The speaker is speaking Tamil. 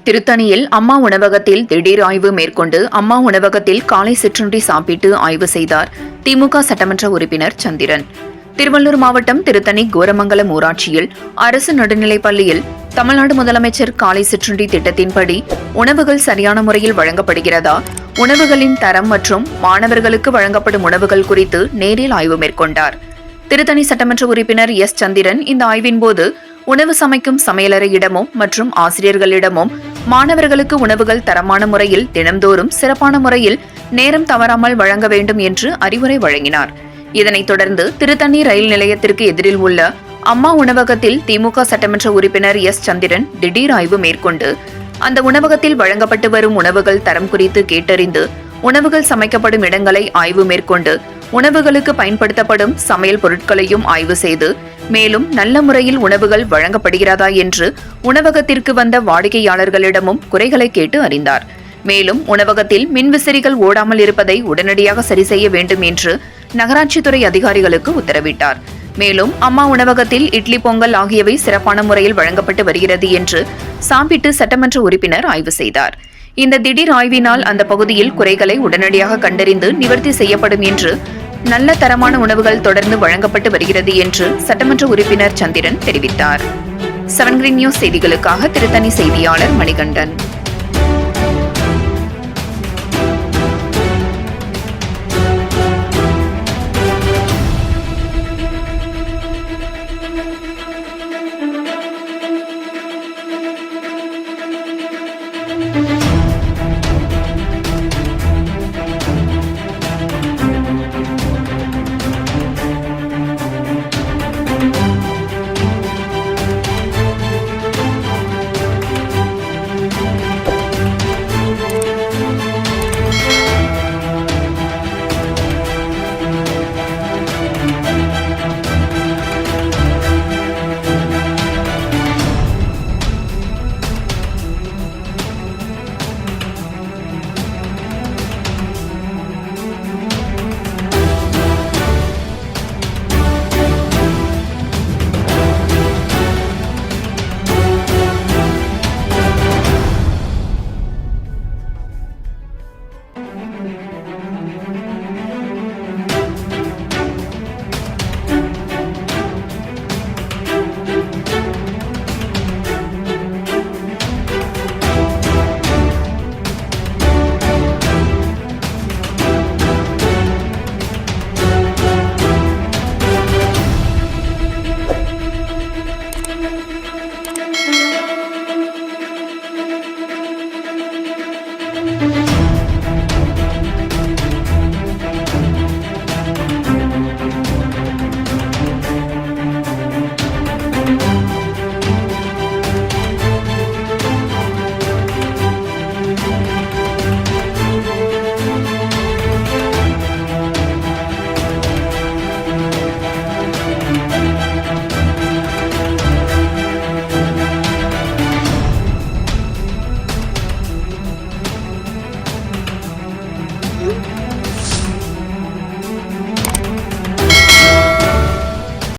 திருத்தணியில் அம்மா உணவகத்தில் திடீர் ஆய்வு மேற்கொண்டு அம்மா உணவகத்தில் காலை சிற்றுண்டி சாப்பிட்டு ஆய்வு செய்தார் திமுக சட்டமன்ற உறுப்பினர் சந்திரன். திருவள்ளூர் மாவட்டம் திருத்தணி கோரமங்கலம் ஊராட்சியில் அரசு நடுநிலைப் பள்ளியில் தமிழ்நாடு முதலமைச்சர் காலை சிற்றுண்டி திட்டத்தின்படி உணவுகள் சரியான முறையில் வழங்கப்படுகிறதா, உணவுகளின் தரம் மற்றும் மாணவர்களுக்கு வழங்கப்படும் உணவுகள் குறித்து நேரில் ஆய்வு மேற்கொண்டார். திருத்தணி சட்டமன்ற உறுப்பினர் எஸ். சந்திரன் இந்த ஆய்வின்போது உணவு சமைக்கும் சமையலறையிடமும் மற்றும் ஆசிரியர்களிடமும் மாணவர்களுக்கு உணவுகள் தரமான முறையில் தினம்தோறும் சிறப்பான முறையில் நேரம் தவறாமல் வழங்க வேண்டும் என்று அறிவுரை வழங்கினார். இதனைத் தொடர்ந்து திருத்தணி ரயில் நிலையத்திற்கு எதிரில் உள்ள அம்மா உணவகத்தில் திமுக சட்டமன்ற உறுப்பினர் எஸ். சந்திரன் திடீர் ஆய்வு மேற்கொண்டு அந்த உணவகத்தில் வழங்கப்பட்டு வரும் உணவுகள் தரம் குறித்து கேட்டறிந்து உணவுகள் சமைக்கப்படும் இடங்களை ஆய்வு மேற்கொண்டு உணவுகளுக்கு பயன்படுத்தப்படும் சமையல் பொருட்களையும் ஆய்வு செய்து மேலும் நல்ல முறையில் உணவுகள் வழங்கப்படுகிறதா என்று உணவகத்திற்கு வந்த வாடிக்கையாளர்களிடமும் குறைகளை கேட்டு அறிந்தார். மேலும் உணவகத்தில் மின்விசிறிகள் ஓடாமல் இருப்பதை உடனடியாக சரி செய்ய வேண்டும் என்று நகராட்சித்துறை அதிகாரிகளுக்கு உத்தரவிட்டார். மேலும் அம்மா உணவகத்தில் இட்லி, பொங்கல் ஆகியவை சிறப்பான முறையில் வழங்கப்பட்டு வருகிறது என்று சாம்பிட்டு சட்டமன்ற உறுப்பினர் ஆய்வு செய்தார். இந்த திடீர் ஆய்வினால் அந்த பகுதியில் குறைகளை உடனடியாக கண்டறிந்து நிவர்த்தி செய்யப்படும் என்று நல்ல தரமான உணவுகள் தொடர்ந்து வழங்கப்பட்டு வருகிறது என்று சட்டமன்ற உறுப்பினர் சந்திரன் தெரிவித்தார். 7 Green நியூஸ் செய்திகளுக்காக திருத்தணி செய்தியாளர் மணிகண்டன்.